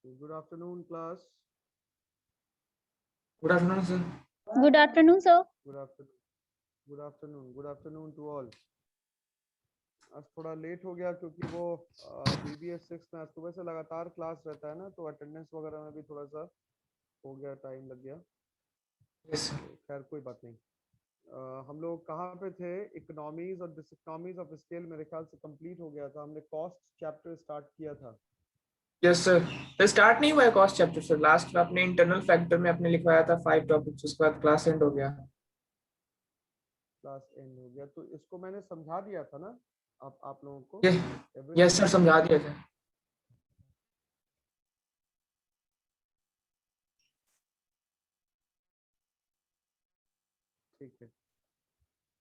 Good afternoon, class. Good afternoon, sir. Good afternoon, sir. Good afternoon. Good afternoon. Good afternoon to all. आज थोड़ा late हो गया क्योंकि वो BBS 6 में आज सुबह से लगातार क्लास रहता है ना, तो अटेंडेंस वगैरह में भी थोड़ा सा हो गया, टाइम लग गया। Yes, sir. तो खैर कोई बात नहीं। हम लोग कहाँ पे थे? इकोनॉमीज और डिसइकोनॉमीज ऑफ स्केल मेरे ख्याल से कंप्लीट हो गया था। हमने कॉस्ट चैप्टर स्टार्ट किया था। Yes, sir. तो स्टार्ट नहीं हुआ है कॉस्ट चैप्टर सर। लास्ट में अपने इंटरनल फैक्टर में आपने लिखवाया था 5 टॉपिक्स, उसके बाद क्लास एंड हो गया। क्लास एंड हो गया तो इसको मैंने समझा दिया था ना आप लोगों को। ये यस सर, समझा दिया था। ठीक है।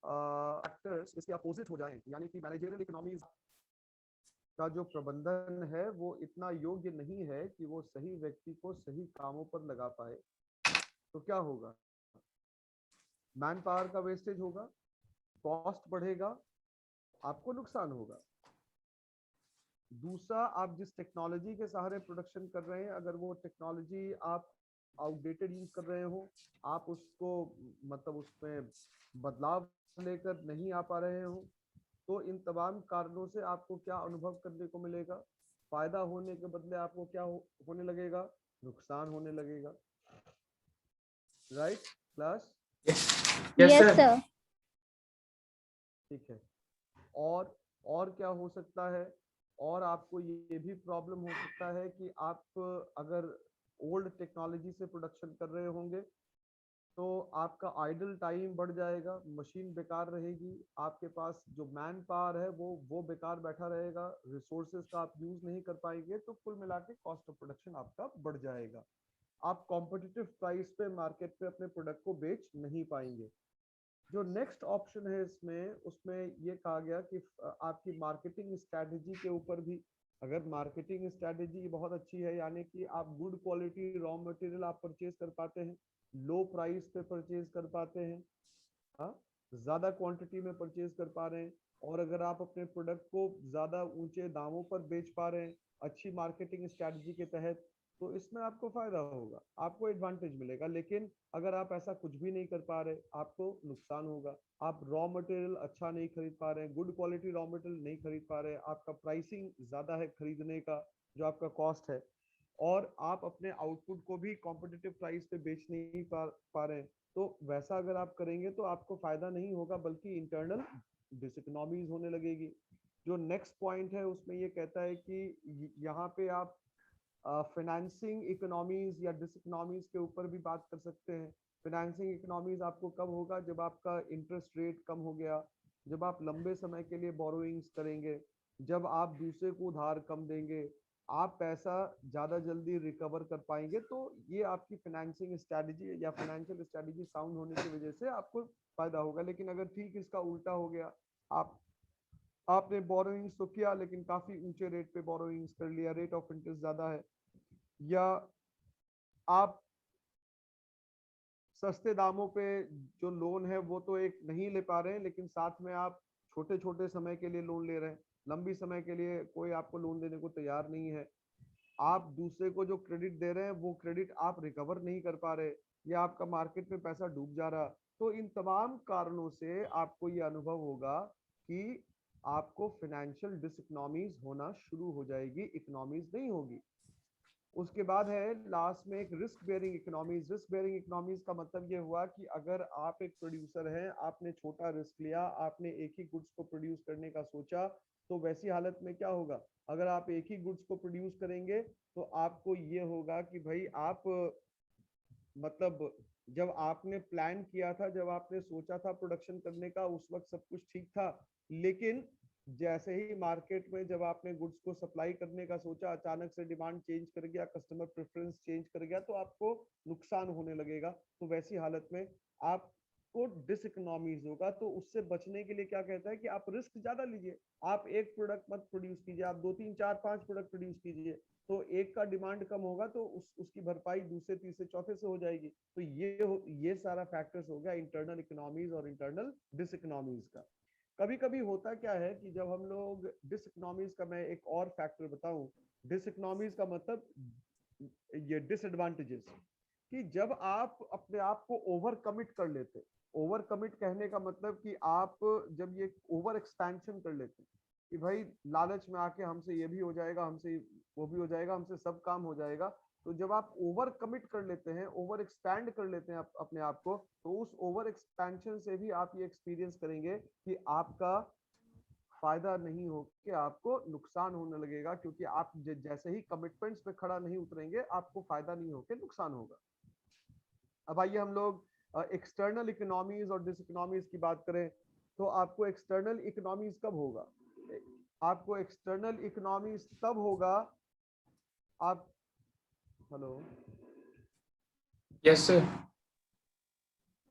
फैक्टर्स इसके अपोजिट हो जाएं, यानी कि मैनेजरियल इकोनॉमीज का जो प्रबंधन है वो इतना योग्य नहीं है कि वो सही व्यक्ति को सही कामों पर लगा पाए, तो क्या होगा? मैन पावर का वेस्टेज होगा, कॉस्ट बढ़ेगा, आपको नुकसान होगा। दूसरा, आप जिस टेक्नोलॉजी के सहारे प्रोडक्शन कर रहे हैं, अगर वो टेक्नोलॉजी आप आउटडेटेड यूज कर रहे हो, आप उसको मतलब उसमें बदलाव लेकर नहीं आ पा रहे हो, तो इन तमाम कारणों से आपको क्या अनुभव करने को मिलेगा? फायदा होने के बदले आपको क्या होने लगेगा? नुकसान होने लगेगा। Right class? Yes Yes, sir. sir. ठीक है। और क्या हो सकता है? और आपको ये भी प्रॉब्लम हो सकता है कि आप अगर ओल्ड टेक्नोलॉजी से प्रोडक्शन कर रहे होंगे तो आपका आइडल टाइम बढ़ जाएगा, मशीन बेकार रहेगी, आपके पास जो मैन पावर है वो बेकार बैठा रहेगा, रिसोर्सेज का आप यूज नहीं कर पाएंगे, तो कुल मिला के कॉस्ट ऑफ प्रोडक्शन आपका बढ़ जाएगा। आप कॉम्पिटिटिव प्राइस पे मार्केट पे अपने प्रोडक्ट को बेच नहीं पाएंगे। जो नेक्स्ट ऑप्शन है इसमें, उसमें ये कहा गया कि आपकी मार्केटिंग स्ट्रैटेजी के ऊपर भी, अगर मार्केटिंग स्ट्रैटेजी बहुत अच्छी है, यानी कि आप गुड क्वालिटी रॉ मटेरियल आप परचेज कर पाते हैं, लो प्राइस पे परचेज कर पाते हैं, हाँ, ज्यादा क्वांटिटी में परचेज कर पा रहे हैं, और अगर आप अपने प्रोडक्ट को ज्यादा ऊंचे दामों पर बेच पा रहे हैं अच्छी मार्केटिंग स्ट्रैटेजी के तहत, तो इसमें आपको फायदा होगा, आपको एडवांटेज मिलेगा। लेकिन अगर आप ऐसा कुछ भी नहीं कर पा रहे, आपको नुकसान होगा। आप रॉ मटेरियल अच्छा नहीं खरीद पा रहे हैं, गुड क्वालिटी रॉ मटेरियल नहीं खरीद पा रहे हैं, आपका प्राइसिंग ज्यादा है खरीदने का, जो आपका कॉस्ट है, और आप अपने आउटपुट को भी कॉम्पिटिटिव प्राइस पे बेच नहीं पा रहे हैं, तो वैसा अगर आप करेंगे तो आपको फायदा नहीं होगा, बल्कि इंटरनल डिसइकोनॉमीज होने लगेगी। जो नेक्स्ट पॉइंट है उसमें ये कहता है कि यहाँ पे आप फाइनेंसिंग इकोनॉमीज या डिसइकोनॉमीज के ऊपर भी बात कर सकते हैं। फाइनेंसिंग इकोनॉमीज आपको कब होगा? जब आपका इंटरेस्ट रेट कम हो गया, जब आप लंबे समय के लिए बोरोइंग्स करेंगे, जब आप दूसरे को उधार कम देंगे, आप पैसा ज्यादा जल्दी रिकवर कर पाएंगे, तो ये आपकी फाइनेंसिंग स्ट्रैटेजी या फाइनेंशियल स्ट्रैटेजी साउंड होने की वजह से आपको फायदा होगा। लेकिन अगर ठीक इसका उल्टा हो गया, आप आपने बोरोइंग्स तो किया लेकिन काफी ऊंचे रेट पे बोरोइंग्स कर लिया, रेट ऑफ इंटरेस्ट ज्यादा है, या आप सस्ते दामों पे जो लोन है वो तो एक नहीं ले पा रहे हैं, लेकिन साथ में आप छोटे छोटे समय के लिए लोन ले रहे हैं, लंबी समय के लिए कोई आपको लोन देने को तैयार नहीं है, आप दूसरे को जो क्रेडिट दे रहे हैं वो क्रेडिट आप रिकवर नहीं कर पा रहे, या आपका मार्केट में पैसा डूब जा रहा, तो इन तमाम कारणों से आपको ये अनुभव होगा कि आपको फाइनेंशियल डिसइकोनॉमीज होना शुरू हो जाएगी, इकोनॉमीज नहीं होगी। उसके बाद है लास्ट में एक risk bearing economies. Risk bearing economies का मतलब ये हुआ कि अगर आप एक प्रोड्यूसर हैं, आपने छोटा रिस्क लिया, आपने एक ही गुड्स को प्रोड्यूस करने का सोचा, तो वैसी हालत में क्या होगा? अगर आप एक ही गुड्स को प्रोड्यूस करेंगे तो आपको ये होगा कि भाई आप मतलब जब आपने प्लान किया था, जब आपने सोचा था प्रोडक्शन करने का, उस वक्त सब कुछ ठीक था, लेकिन जैसे ही मार्केट में जब आपने गुड्स को सप्लाई करने का सोचा, अचानक से डिमांड चेंज कर गया, कस्टमर प्रेफरेंस चेंज कर गया, तो आपको नुकसान होने लगेगा। तो वैसी हालत में आपको डिसइकोनॉमीज होगा। तो उससे बचने के लिए क्या कहता है कि आप रिस्क ज्यादा लीजिए, आप एक प्रोडक्ट मत प्रोड्यूस कीजिए, आप 2 3 4 5 प्रोडक्ट प्रोड्यूस कीजिए, तो एक का डिमांड कम होगा तो उसकी भरपाई दूसरे तीसरे चौथे से हो जाएगी। तो ये सारा फैक्टर्स हो गया इंटरनल इकोनॉमीज और इंटरनल डिसइकोनॉमीज का। कभी कभी होता क्या है कि जब हम लोग डिसइकोनॉमीज का, मैं एक और फैक्टर बताऊं, डिसइकोनॉमीज का मतलब ये डिसएडवांटेजेस कि जब आप अपने आप को ओवर कमिट कर लेते, ओवर कमिट कहने का मतलब कि आप जब ये ओवर एक्सपेंशन कर लेते कि भाई लालच में आके हमसे ये भी हो जाएगा, हमसे वो भी हो जाएगा, हमसे सब काम हो जाएगा, तो जब आप ओवर कमिट कर लेते हैं, ओवर एक्सपैंड कर लेते हैं अपने आप को, तो उस ओवर एक्सपेंशन से भी आप ये एक्सपीरियंस करेंगे कि आपका फायदा नहीं हो के आपको नुकसान होने लगेगा, क्योंकि आप जैसे ही कमिटमेंट्स पे खड़ा नहीं उतरेंगे, आपको फायदा नहीं होके नुकसान होगा। अब आइए हम लोग एक्सटर्नल इकोनॉमीज और डिस इकोनॉमीज की बात करें, तो आपको एक्सटर्नल इकोनॉमीज कब होगा? आपको एक्सटर्नल इकोनॉमीज तब होगा आप, हेलो, यस सर।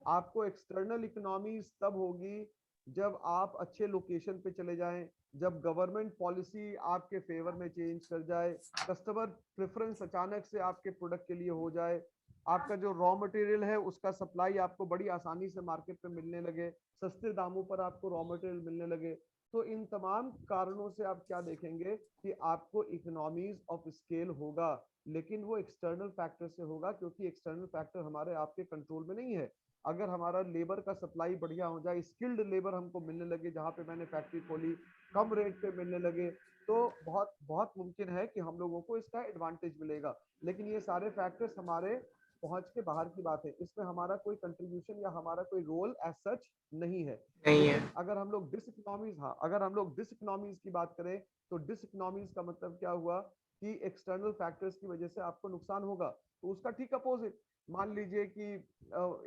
आपको एक्सटर्नल इकोनॉमीज तब होगी जब आप अच्छे लोकेशन पे चले जाएं, जब गवर्नमेंट पॉलिसी आपके फेवर में चेंज कर जाए, कस्टमर प्रेफरेंस अचानक से आपके प्रोडक्ट के लिए हो जाए, आपका जो रॉ मटेरियल है उसका सप्लाई आपको बड़ी आसानी से मार्केट में मिलने लगे, सस्ते दामों पर आपको रॉ मटेरियल मिलने लगे। तो इन तमाम कारणों से आप क्या देखेंगे कि आपको इकोनॉमीज ऑफ स्केल होगा, लेकिन वो एक्सटर्नल फैक्टर से होगा, क्योंकि एक्सटर्नल फैक्टर हमारे आपके कंट्रोल में नहीं है। अगर हमारा लेबर का सप्लाई बढ़िया हो जाए, स्किल्ड लेबर हमको मिलने लगे, जहाँ पे मैंने फैक्ट्री खोली कम रेट पे मिलने लगे, तो बहुत बहुत मुमकिन है कि हम लोगों को इसका एडवांटेज मिलेगा। लेकिन ये सारे फैक्टर्स हमारे पहुंच के बाहर की बात है, इसमें हमारा कोई कंट्रीब्यूशन या हमारा कोई रोल एज सच नहीं है। नहीं है। लेकिन अगर हम लोग डिस इकोनॉमीज, हाँ, अगर हम लोग डिस इकोनॉमीज की बात करें, तो डिस इकोनॉमीज का मतलब क्या हुआ कि एक्सटर्नल फैक्टर्स की वजह से आपको नुकसान होगा। तो उसका ठीक अपोजिट, मान लीजिए कि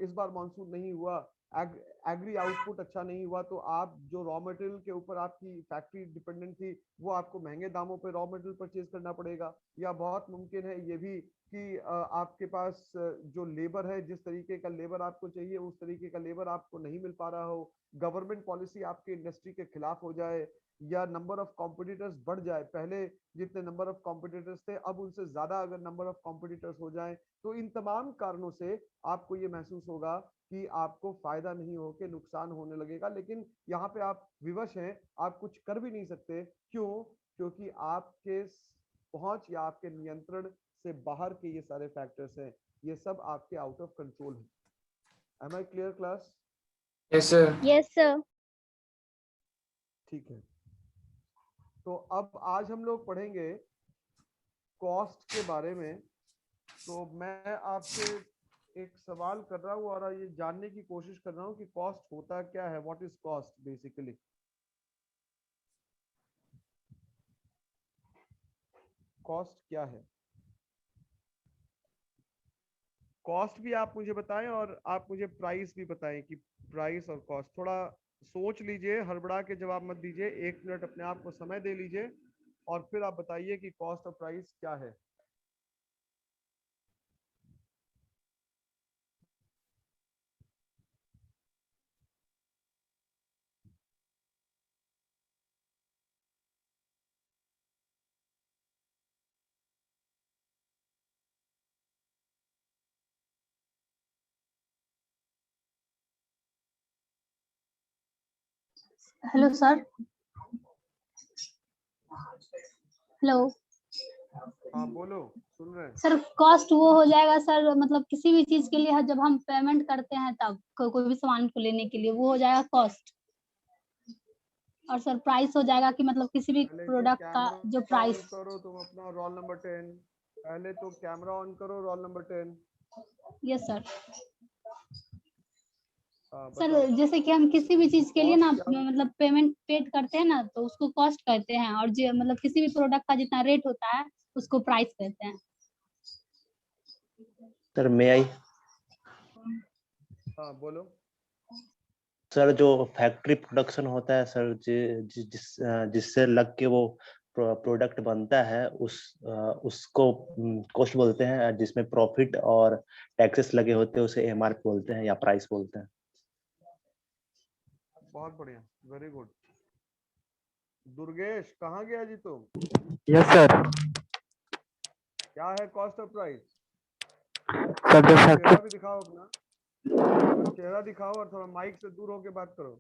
इस बार मानसून नहीं हुआ, एग्री आउटपुट अच्छा नहीं हुआ, तो आप जो रॉ मटेरियल के ऊपर आपकी फैक्ट्री डिपेंडेंट थी, वो आपको महंगे दामों पे रॉ मटेरियल परचेज करना पड़ेगा। या बहुत मुमकिन है ये भी कि आपके पास जो लेबर है, जिस तरीके का लेबर आपको चाहिए उस तरीके का लेबर आपको नहीं मिल पा रहा हो, गवर्नमेंट पॉलिसी आपके इंडस्ट्री के खिलाफ हो जाए, या नंबर ऑफ कॉम्पिटिटर्स बढ़ जाए, पहले जितने नंबर ऑफ कॉम्पिटिटर्स थे अब उनसे ज्यादा अगर नंबर ऑफ कॉम्पिटिटर्स हो जाए, तो इन तमाम कारणों से आपको ये महसूस होगा कि आपको फायदा नहीं हो के नुकसान होने लगेगा। लेकिन यहाँ पे आप विवश हैं, आप कुछ कर भी नहीं सकते। क्यों? क्योंकि आपके पहुंच या आपके नियंत्रण से बाहर के ये सारे फैक्टर्स हैं, ये सब आपके आउट ऑफ कंट्रोल है। Am I clear class? Yes sir. Yes sir. ठीक है, तो अब आज हम लोग पढ़ेंगे कॉस्ट के बारे में। तो मैं आपसे एक सवाल कर रहा हूँ और ये जानने की कोशिश कर रहा हूँ कि कॉस्ट होता क्या है, what is cost basically. Cost क्या है? कॉस्ट भी आप मुझे बताएं और आप मुझे प्राइस भी बताएं कि प्राइस और कॉस्ट, थोड़ा सोच लीजिए, हड़बड़ा के जवाब मत दीजिए, 1 मिनट अपने आप को समय दे लीजिए और फिर आप बताइए कि कॉस्ट और प्राइस क्या है। Hello sir. हेलो हाँ बोलो, सुन रहे हैं। सर। कॉस्ट वो हो जाएगा सर, मतलब किसी भी चीज के लिए जब हम पेमेंट करते हैं तब कोई भी सामान को लेने के लिए, वो हो जाएगा कॉस्ट। और सर प्राइस हो जाएगा कि मतलब किसी भी पहले तो प्रोडक्ट का कैमरा जो ऑन प्राइस। करो तुम अपना, रोल नंबर 10। पहले तो कैमरा ऑन करो, रोल नंबर 10। Yes sir. हाँ सर बताओ। जैसे कि हम किसी भी चीज के लिए ना कॉस्ट क्या? मतलब पेमेंट पेड करते हैं ना, तो उसको कॉस्ट कहते हैं, और जो मतलब किसी भी प्रोडक्ट का जितना रेट होता है उसको प्राइस कहते हैं। सर मे आई? हाँ बोलो। सर जो फैक्ट्री प्रोडक्शन होता है सर, जिससे लग के वो प्रोडक्ट बनता है, उसको कॉस्ट बोलते हैं। जिसमें प्रॉफिट और टैक्सेस लगे होते हैं उसे एमआरपी बोलते हैं या प्राइस बोलते हैं। बहुत बढ़िया, वेरी गुड। दुर्गेश कहाँ गया जी तुम? Yes sir. क्या है कॉस्ट और प्राइस? सर जो चेहरा फैक्ट्री भी दिखाओ अपना, थोड़ा चेहरा दिखाओ और थोड़ा माइक से दूर होके बात करो।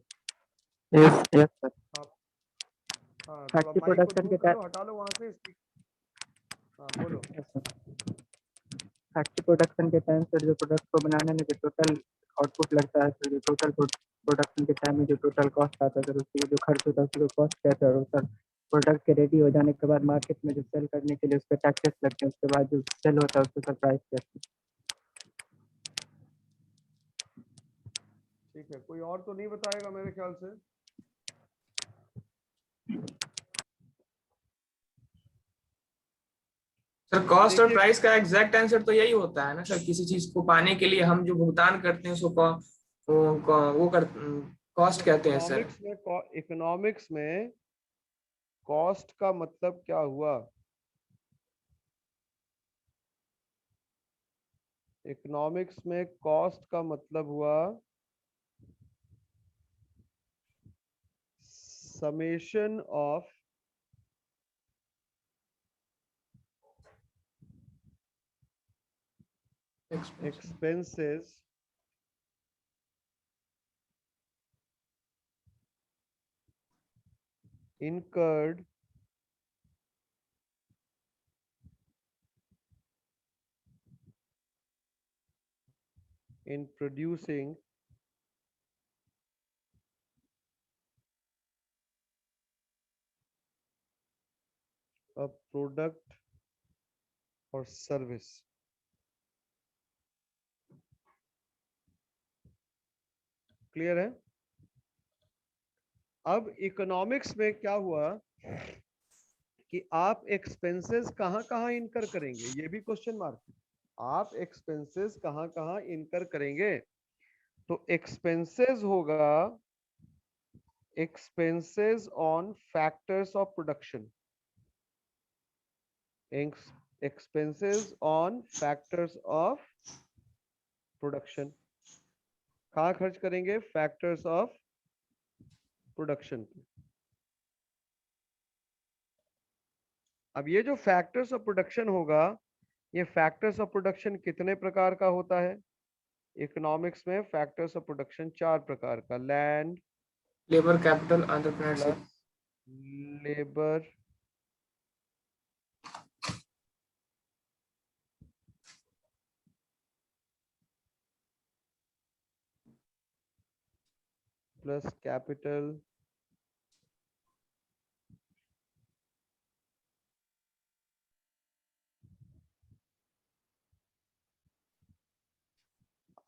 Yes yes sir. आप, हाँ थोड़ा फैक्ट्री माइक को प्रोडक्शन दूर के कर लो, हटा लो वहां से। हाँ बोलो। फैक्ट्री प्रोडक्शन के टाइम सर जो प्रोडक्ट को बनाने में जो टोटल आउटपुट लगता है सर, जो टोटल प्रोडक्शन के टाइम में जो टोटल कॉस्ट आता है सर, उसकी जो खर्च होता है उसी को कॉस्ट कहते हैं। और सर प्रोडक्ट के रेडी हो जाने के बाद मार्केट में जो सेल करने के लिए उस पर टैक्सेस लगते हैं, उसके बाद जो सेल होता है उसको सर प्राइस कहते हैं। ठीक है, कोई और तो नहीं बताएगा मेरे ख्याल से। सर कॉस्ट और देखिए, प्राइस का एग्जैक्ट आंसर तो यही होता है ना सर, किसी चीज को पाने के लिए हम जो भुगतान करते हैं उसको वो कर कॉस्ट कहते हैं सर। इकोनॉमिक्स में कॉस्ट का मतलब क्या हुआ? इकोनॉमिक्स में कॉस्ट का मतलब हुआ summation of expenses incurred in producing a product or service। Clear है? अब इकोनॉमिक्स में क्या हुआ कि आप एक्सपेंसेस कहां कहां इनकर करेंगे, ये भी क्वेश्चन मार्क। आप एक्सपेंसेस कहां कहां इनकर करेंगे? तो एक्सपेंसेस होगा expenses on factors of production, expenses on factors of production। कहाँ खर्च करेंगे? factors of production पे। अब ये जो factors of production होगा, ये factors of production कितने प्रकार का होता है? इकोनॉमिक्स में factors of production 4 प्रकार का, land, labour, capital, entrepreneurship. Labour, plus capital,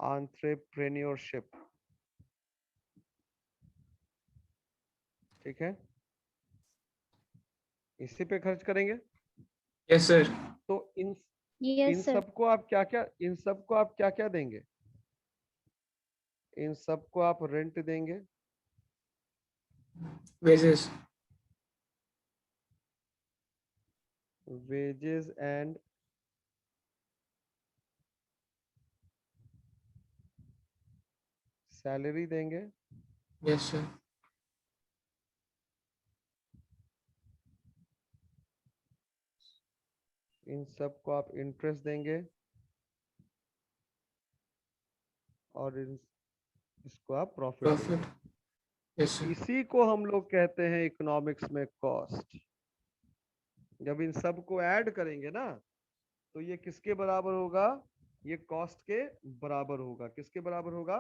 entrepreneurship. ठीक है, इसी पे खर्च करेंगे। Yes sir. तो इन यस सर। सबको आप क्या क्या इन सबको आप क्या क्या देंगे? इन सबको आप रेंट देंगे, वेजेस, वेजेस एंड सैलरी देंगे, यस सर। इन सबको आप इंटरेस्ट देंगे, और इसको आप प्रॉफिट देंगे। Profit, yes sir. इसी को हम लोग कहते हैं इकोनॉमिक्स में कॉस्ट। जब इन सबको ऐड करेंगे ना, तो ये किसके बराबर होगा? ये कॉस्ट के बराबर होगा। किसके बराबर होगा?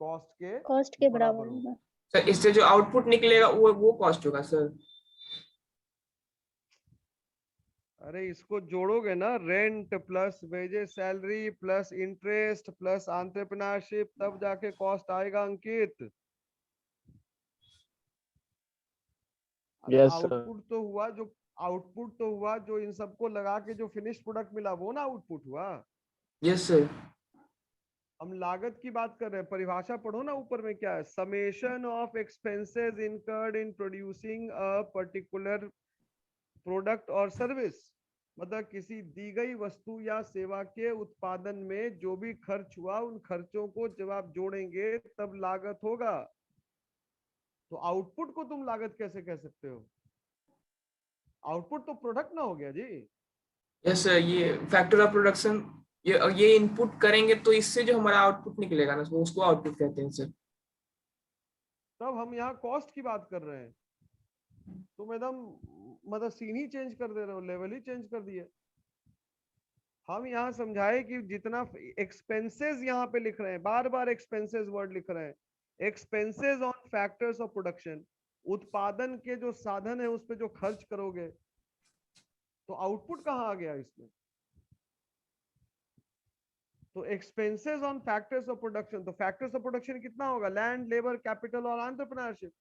कॉस्ट के बराबर होगा। सर इससे जो आउटपुट निकलेगा वो कॉस्ट होगा सर। अरे इसको जोड़ोगे ना, rent plus wages salary plus interest plus entrepreneurship, तब जाके कॉस्ट आएगा अंकित। Yes sir. आउटपुट तो हुआ जो इन सबको लगा के जो फिनिश प्रोडक्ट मिला, वो ना आउटपुट हुआ। Yes sir. हम लागत की बात कर रहे हैं। परिभाषा पढ़ो ना, ऊपर में क्या है? Summation of expenses incurred in producing a particular product और सर्विस। मतलब किसी दी गई वस्तु या सेवा के उत्पादन में जो भी खर्च हुआ, उन खर्चों को जब आप जोड़ेंगे तब लागत होगा। तो आउटपुट को तुम लागत कैसे कह सकते हो? आउटपुट तो प्रोडक्ट ना हो गया जी। यस सर, ये फैक्टर ऑफ प्रोडक्शन, ये इनपुट करेंगे तो इससे जो हमारा आउटपुट निकलेगा ना, उसको आउटपुट कहते हैं सर। तब हम यहाँ कॉस्ट की बात कर रहे हैं। तुम एकदम मतलब सीन ही चेंज कर दे रहे हो, लेवल ही चेंज कर दिया। हम यहाँ समझाए कि जितना एक्सपेंसेस यहाँ पे लिख रहे हैं, बार बार एक्सपेंसेस वर्ड लिख रहे हैं, expenses on factors of production, उत्पादन के जो साधन है उस पे जो खर्च करोगे, तो आउटपुट कहाँ आ गया इसमें? तो expenses on factors of production, तो फैक्टर्स ऑफ प्रोडक्शन कितना होगा? लैंड, लेबर, कैपिटल और एंटरप्रेन्योरशिप।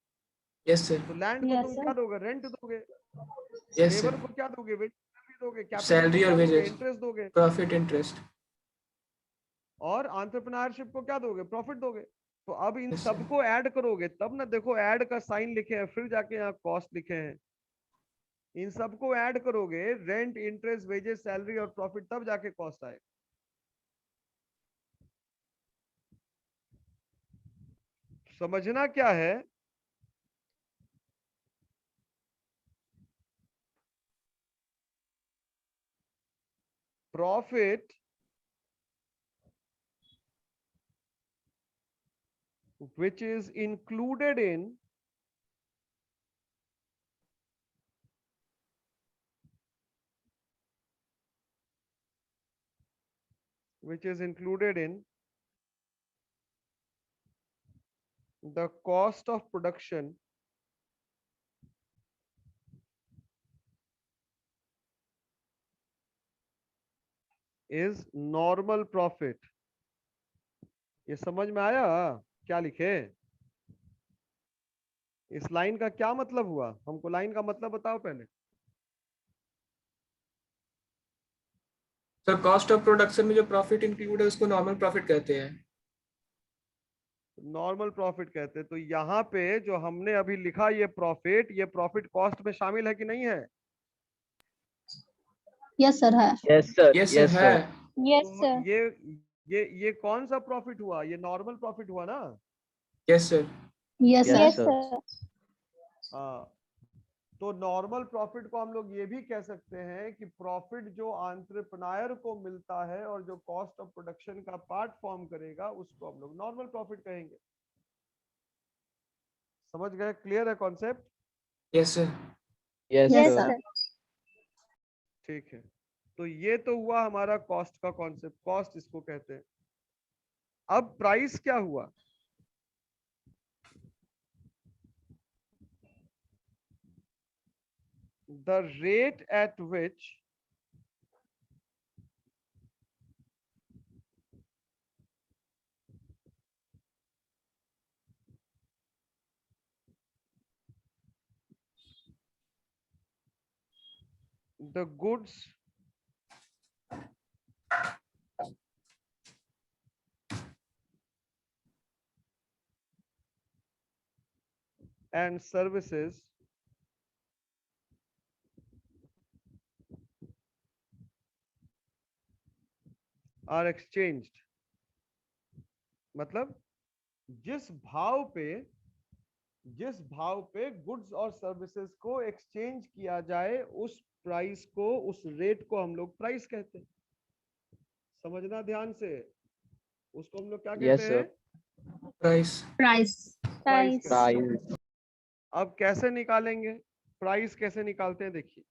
यस सर, तो लैंड को Yes, तुम sir. क्या दोगे? रेंट दोगे। यस लेबर सर, को क्या दोगे? वेज दोगे। कैपिटल को सैलरी और क्या दोगे? वेजेस, इंटरेस्ट दोगे। Profit, interest. और एंटरप्रेन्योरशिप को क्या दोगे? प्रॉफिट दोगे। तो अब इन Yes, sir. सबको ऐड करोगे तब ना, देखो ऐड का साइन लिखे हैं, फिर जाके यहाँ कॉस्ट लिखे हैं। इन सबको ऐड करोगे, रेंट, इंटरेस्ट, वेजेस, सैलरी और प्रॉफिट, तब जाके कॉस्ट आए। समझना क्या है? Profit which is included in the cost of production is normal profit। ये समझ में आया क्या लिखे? इस लाइन का क्या मतलब हुआ? हमको लाइन का मतलब बताओ पहले। सर कॉस्ट ऑफ प्रोडक्शन में जो प्रॉफिट इंक्लूड है उसको नॉर्मल प्रॉफिट कहते हैं। नॉर्मल प्रॉफिट कहते हैं। तो यहाँ पे जो हमने अभी लिखा ये प्रॉफिट कॉस्ट में शामिल है कि नहीं है? Yes, sir. है. Yes sir, yes sir yes है। सर। Yes, तो sir. ये कौन सा प्रॉफिट हुआ? ये नॉर्मल प्रॉफिट हुआ ना? Yes sir. Yes, Yes, sir. sir. हाँ, तो नॉर्मल प्रॉफिट को हम लोग ये भी कह सकते हैं कि प्रॉफिट जो एंटरप्रेन्योर को मिलता है और जो कॉस्ट ऑफ प्रोडक्शन का पार्ट फॉर्म करेगा, उसको हम लोग नॉर्मल प्रॉफिट कहेंगे। समझ गए? क्लियर है concept? Yes sir. Yes Yes, sir. sir. ठीक है, तो ये तो हुआ हमारा कॉस्ट का कॉन्सेप्ट, कॉस्ट इसको कहते हैं। अब प्राइस क्या हुआ? The rate at which the goods and services are exchanged, मतलब जिस भाव पे गुड्स और सर्विसेज को एक्सचेंज किया जाए, उस प्राइस को, उस रेट को हम लोग प्राइस कहते हैं। समझना ध्यान से, उसको हम लोग क्या कहते हैं? प्राइस। Price. प्राइस कहते हैं। प्राइस। अब कैसे निकालेंगे प्राइस? कैसे निकालते हैं देखिए।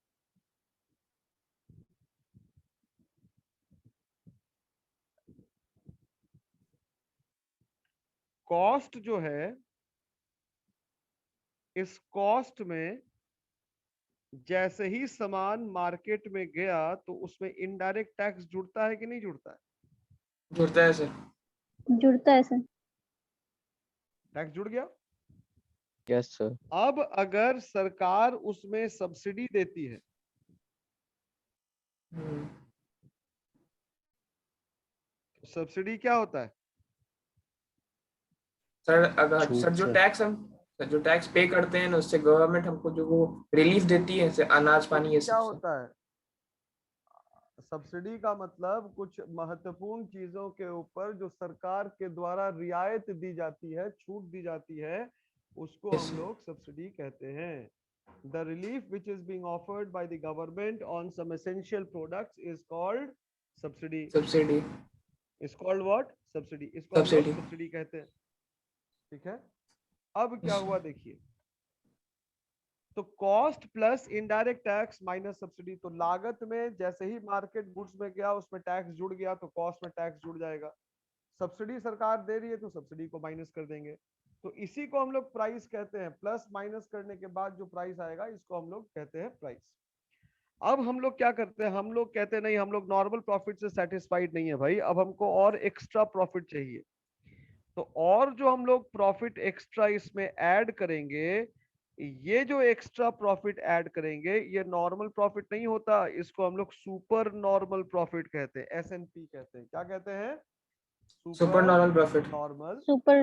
कॉस्ट जो है, इस कॉस्ट में जैसे ही सामान मार्केट में गया तो उसमें इनडायरेक्ट टैक्स जुड़ता है कि नहीं जुड़ता है? जुड़ता है सर। जुड़ता है सर. टैक्स जुड़ गया। Yes sir. अब अगर सरकार उसमें सब्सिडी देती है, सब्सिडी क्या होता है? सर अगर छूट सर सर। जो टैक्स पे करते हैं ना, उससे गवर्नमेंट हमको जो वो रिलीफ देती है, जैसे अनाज पानी ये क्या सब। होता है? सब्सिडी का मतलब कुछ महत्वपूर्ण चीजों के ऊपर जो सरकार के द्वारा रियायत दी जाती है, छूट दी जाती है, उसको Yes, हम sir. लोग सब्सिडी कहते हैं। The relief which is being offered by the government on some essential products is called subsidy. Subsidy. Is called what? Subsidy. इसको हम लोग सब्सिडी। सब्सिडी कहते हैं। ठीक है, अब क्या Yes, sir. हुआ देखिए। तो cost plus indirect tax minus subsidy. तो लागत में जैसे ही मार्केट गुड्स में गया उसमें टैक्स जुड़ गया तो कॉस्ट में टैक्स जुड़ जाएगा। सब्सिडी सरकार दे रही है तो सब्सिडी को माइनस कर देंगे। तो इसी को हम लोग प्राइस कहते हैं। प्लस माइनस करने के बाद जो प्राइस आएगा इसको हम लोग कहते हैं प्राइस। अब हम लोग क्या करते हैं, हम लोग कहते हैं नहीं, हम लोग नॉर्मल प्रॉफिट से सेटिस्फाइड नहीं है भाई, अब हमको और एक्स्ट्रा प्रॉफिट चाहिए। तो और जो हम लोग प्रॉफिट एक्स्ट्रा इसमें ऐड करेंगे, ये जो एक्स्ट्रा प्रॉफिट ऐड करेंगे ये नॉर्मल प्रॉफिट नहीं होता, इसको हम लोग सुपर नॉर्मल प्रॉफिट कहते हैं, एसएनपी कहते हैं। क्या कहते हैं? Super normal profit. Normal super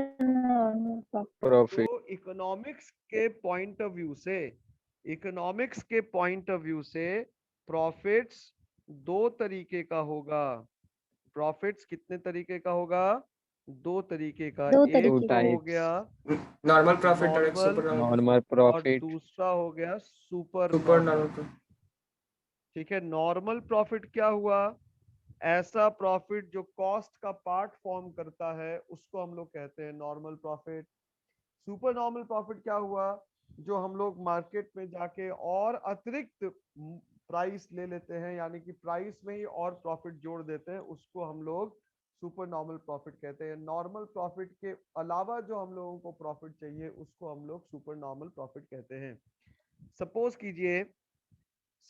profit. तो इकोनॉमिक्स के पॉइंट ऑफ व्यू से, इकोनॉमिक्स के पॉइंट ऑफ व्यू से प्रॉफिट्स दो तरीके का होगा। प्रॉफिट्स कितने तरीके का होगा? दो तरीके का। दो एक तरीके तो का। हो गया नॉर्मल प्रॉफिट और एक नॉर्मल सुपर नॉर्मल नॉर्मल और प्रॉफिट। दूसरा हो गया सुपर सुपर नॉर्मल। नॉर्मल। ठीक है। नॉर्मल प्रॉफिट क्या हुआ? ऐसा प्रॉफिट जो कॉस्ट का पार्ट फॉर्म करता है उसको हम लोग कहते हैं normal profit. Super normal profit क्या हुआ? जो हम लोग मार्केट में जाके और अतिरिक्त प्राइस ले लेते हैं, यानी कि प्राइस में ही और प्रॉफिट जोड़ देते हैं, उसको हम लोग सुपर नॉर्मल प्रॉफिट कहते हैं। नॉर्मल प्रॉफिट के अलावा जो हम लोगों को प्रॉफिट चाहिए उसको हम लोग सुपर नॉर्मल प्रॉफिट कहते हैं।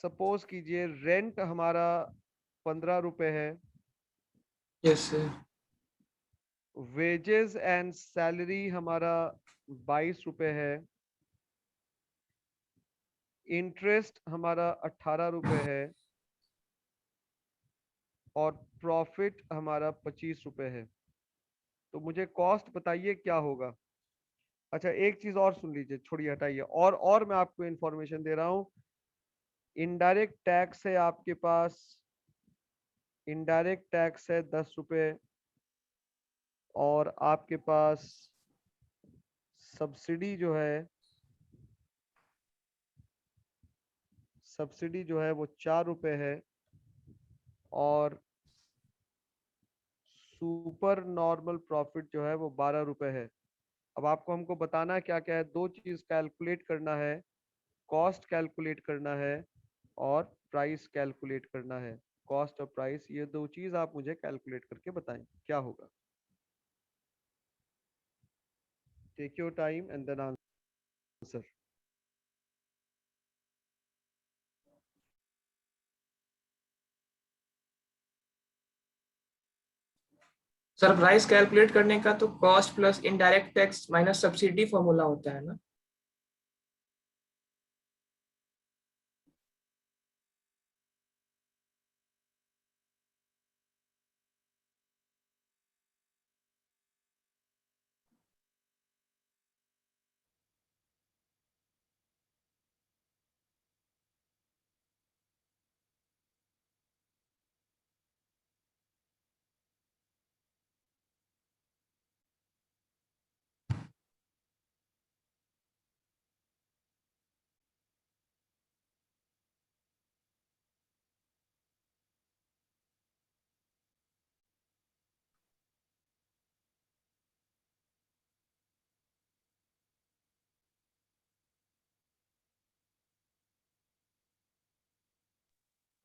सपोज कीजिए रेंट हमारा 15 रुपए है, yes sir. Wages and salary हमारा 22 रुपए है, इंटरेस्ट हमारा 18 रुपए है और प्रॉफिट हमारा 25 रुपए है। तो मुझे कॉस्ट बताइए क्या होगा। अच्छा एक चीज और सुन लीजिए, छोड़िए हटाइए, और मैं आपको इंफॉर्मेशन दे रहा हूं। इनडायरेक्ट टैक्स है आपके पास, इनडायरेक्ट टैक्स है 10 रुपए और आपके पास सब्सिडी जो है, सब्सिडी जो है वो 4 रुपए है और सुपर नॉर्मल प्रॉफिट जो है वो 12 रुपए है। अब आपको हमको बताना है क्या क्या है, दो चीज कैलकुलेट करना है, कॉस्ट कैलकुलेट करना है और प्राइस कैलकुलेट करना है। कॉस्ट और प्राइस, ये दो चीज आप मुझे कैलकुलेट करके बताएं क्या होगा। Take your time and then answer. Sir price calculate करने का तो cost plus indirect tax minus subsidy formula होता है ना?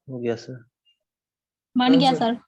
हो गया सर। बन गया sir. Sir.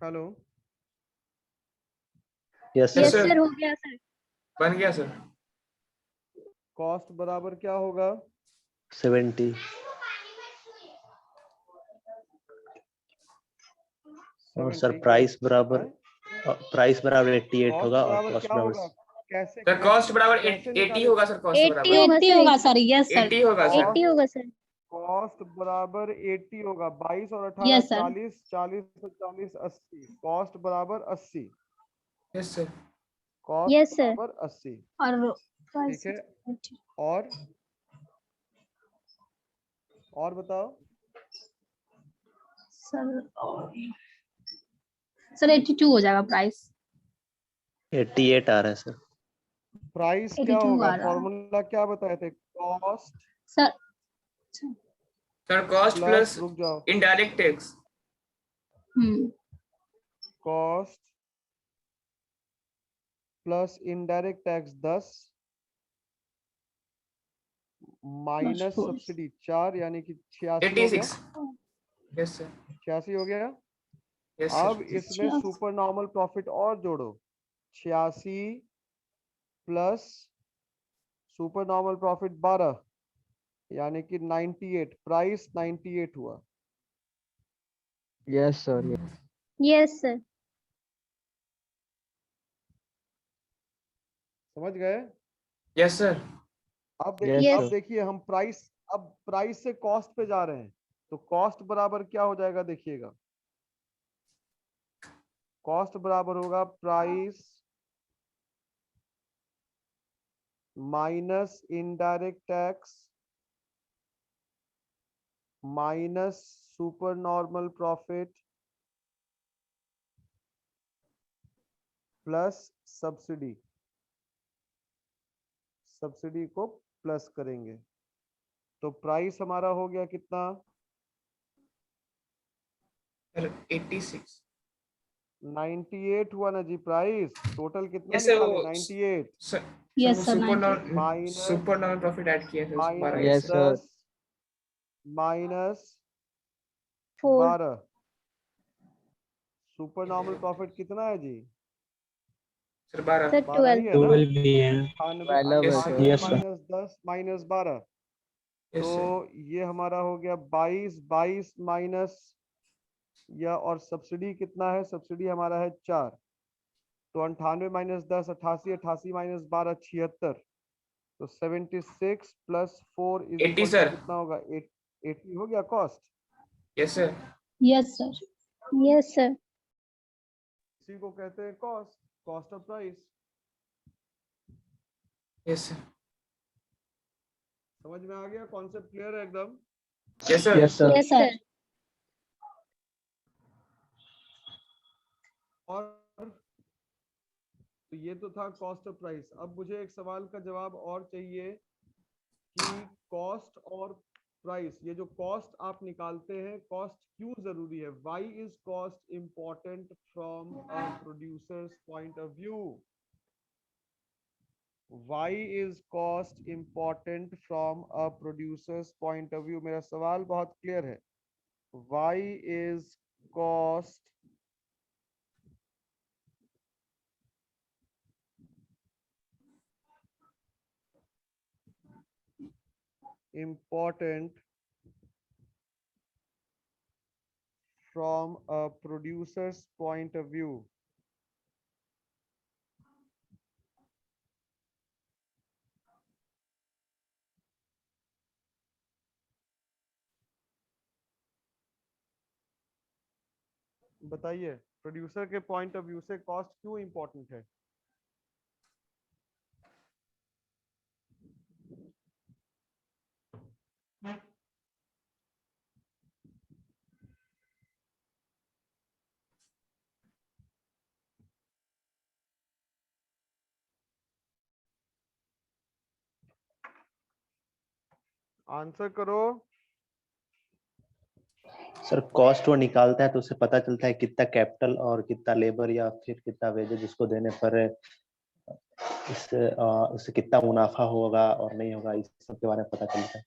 Hello, yes Yes, yes sir sir. Sir हो गया सर। बन गया सर। कॉस्ट बराबर क्या होगा? 70 और सर 70 प्राइस बराबर है? 88 कॉस्ट होगा और बराबर कॉस्ट क्या बराबर होगा? कैसे सर कॉस्ट बराबर कैसे 80 निकालेगा? होगा सर, कॉस्ट 80 बराबर होगा 80 सर, होगा सर, यस सर 80 होगा सर। 80 होगा सर। कॉस्ट बराबर 80 होगा। 22 और 18 यस सर। 40, 40 और 40 80। कॉस्ट बराबर 80। Yes sir. Cost yes sir. बराबर 80। और ठीक है, और बताओ। सर 82 हो जाएगा प्राइस। 88 आ रहा है सर। प्राइस क्या 82 होगा? आ रहा है फॉर्मूला क्या बताए थे? Cost sir. Sir cost plus रुक जाओ, indirect tax. Cost plus indirect tax 10 minus four. Subsidy 4, यानी कि 86 हो गया। 86। Yes sir. 86 हो गया। यस अब सर। इसमें सुपर नॉर्मल प्रॉफिट और जोड़ो। 86 प्लस सुपर नॉर्मल प्रॉफिट 12, यानी कि 98। प्राइस 98 हुआ। Yes, sir. Yes. Yes sir. समझ गए? Yes sir. अब Yes, अब sir. देखिए, हम प्राइस से कॉस्ट पे जा रहे हैं, तो कॉस्ट बराबर क्या हो जाएगा? देखिएगा, कॉस्ट बराबर होगा price minus indirect tax minus super normal profit plus subsidy. Subsidy को प्लस करेंगे तो प्राइस हमारा हो गया कितना? सर 86। 98 हुआ ना जी। प्राइस टोटल कितना यस सर, निकाले? वो 98 sir yes sir minus super normal profit add किए थे उसमें 12 minus Yes, extra. sir. 10 minus 4 12। Super normal profit कितना है जी? सर 12। सर 12 ही 12। है ना? 12 भी है। 12 है, sir. Yes, sir. Minus 10 minus 12, yes तो सर। ये हमारा हो गया 22 माइनस, या और सब्सिडी कितना है? सब्सिडी हमारा है 4, तो 98 माइनस 10 88, 88 माइनस 12 76, तो 76 plus 4 is 80 equal to sir. कितना होगा? 80 हो गया cost. Yes sir. Yes sir. Yes sir. इसी को कहते हैं cost, cost of price. Yes sir. समझ में आ गया? कॉन्सेप्ट क्लियर है एकदम? Yes sir. Yes, sir. Yes sir. और तो ये तो था कॉस्ट ऑफ प्राइस। अब मुझे एक सवाल का जवाब और चाहिए कि कॉस्ट और प्राइस, ये जो कॉस्ट आप निकालते हैं, कॉस्ट क्यों जरूरी है? Why is cost important from a producers point of view? Why is cost important from a producers point of view? मेरा सवाल बहुत क्लियर है। Why is cost important from a producer's point of view? बताइए, producer के point of view से cost क्यों important है? Answer करो। सर कॉस्ट वो निकालता है तो उसे पता चलता है कितना कैपिटल और कितना लेबर या फिर कितना वेजेज उसको देने पर इससे कितना मुनाफा होगा और नहीं होगा, इस सब के बारे में पता चलता है।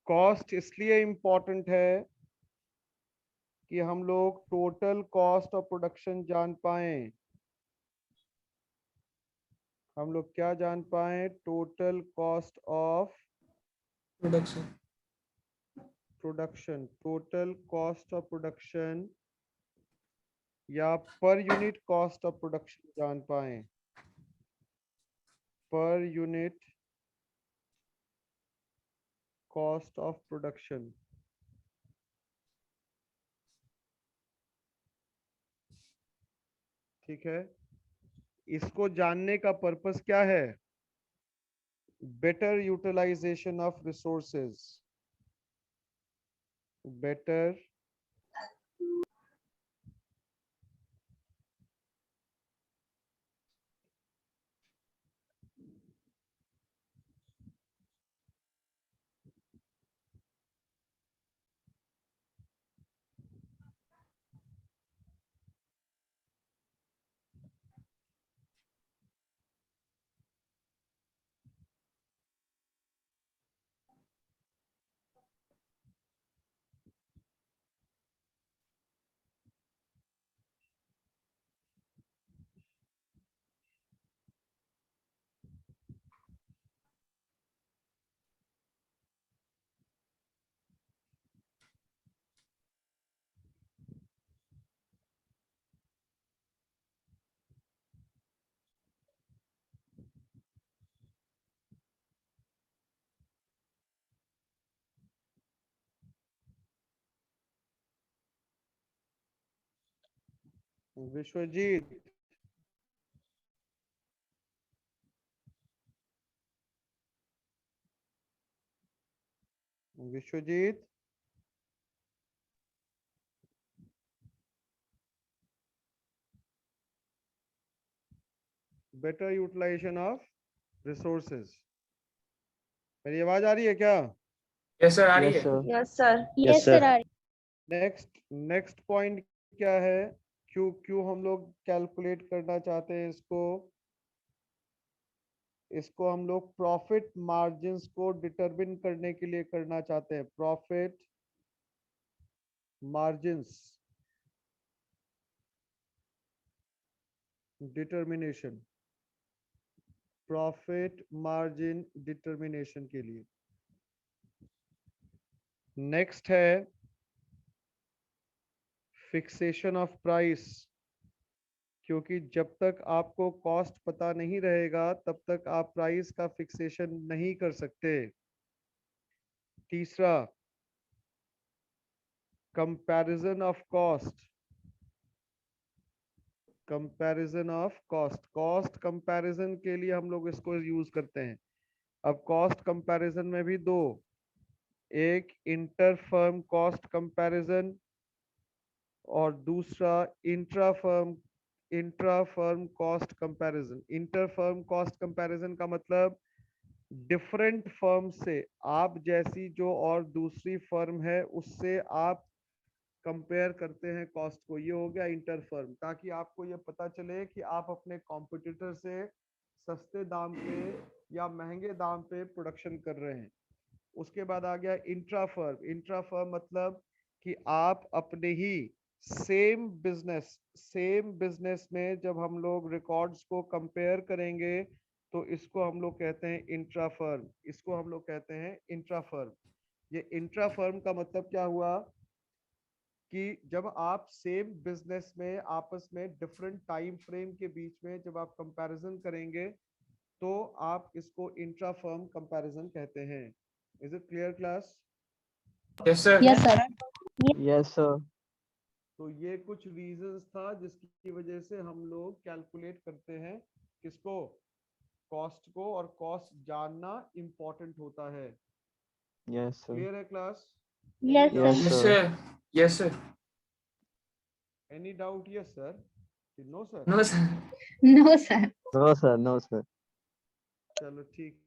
कॉस्ट इसलिए इम्पोर्टेंट है कि हम लोग टोटल कॉस्ट ऑफ प्रोडक्शन जान पाए। हम लोग क्या जान पाए? Total cost of production. Production, total cost of production या per unit cost of production जान पाए। Per unit cost of production. ठीक है, इसको जानने का पर्पस क्या है? Better utilisation of resources, better Vishwajeet, Vishwajeet better utilisation of resources. मेरी आवाज आ रही है क्या? यस सर, आ रही Yes, है। sir. Yes sir. Yes sir. Next point क्या है? क्यों क्यों हम लोग कैलकुलेट करना चाहते हैं इसको हम लोग प्रॉफिट मार्जिन्स को डिटरमिन करने के लिए करना चाहते हैं। Profit margins determination, profit margin determination के लिए। नेक्स्ट है फिक्सेशन ऑफ प्राइस, क्योंकि जब तक आपको कॉस्ट पता नहीं रहेगा तब तक आप प्राइस का फिक्सेशन नहीं कर सकते। तीसरा, comparison of cost, comparison of cost. Cost comparison के लिए हम लोग इसको यूज करते हैं। अब कॉस्ट कंपैरिजन में भी दो, एक इंटर फर्म कॉस्ट कंपैरिजन और दूसरा intra firm cost comparison. Inter firm cost comparison का मतलब डिफरेंट फर्म से, आप जैसी जो और दूसरी फर्म है उससे आप कंपेयर करते हैं कॉस्ट को, ये हो गया इंटर फर्म। ताकि आपको ये पता चले कि आप अपने कॉम्पिटिटर से सस्ते दाम पे या महंगे दाम पे प्रोडक्शन कर रहे हैं। उसके बाद आ गया इंट्रा फर्म। इंट्रा फर्म मतलब कि आप अपने ही सेम बिजनेस में जब हम लोग रिकॉर्ड्स को कंपेयर करेंगे तो इसको हम लोग कहते हैं इंट्रा फर्म, इसको हम लोग कहते हैं इंट्रा फर्म। ये इंट्रा फर्म का मतलब क्या हुआ कि जब आप सेम बिजनेस में आपस में डिफरेंट टाइम फ्रेम के बीच में जब आप कंपैरिजन करेंगे तो आप इसको इंट्रा फर्म कंपैरिजन कहते हैं। Is it clear class? Yes sir. Yes sir. Yes, sir. तो ये कुछ रीजंस था जिसकी वजह से हम लोग कैलकुलेट करते हैं किसको? कॉस्ट को, और कॉस्ट जानना इम्पोर्टेंट होता है। Yes, sir. क्लियर है class? Yes Yes, yes sir. Sir. Yes sir. Any doubt? Yes sir, no sir? No sir. No sir. No, sir. No, sir. चलो ठीक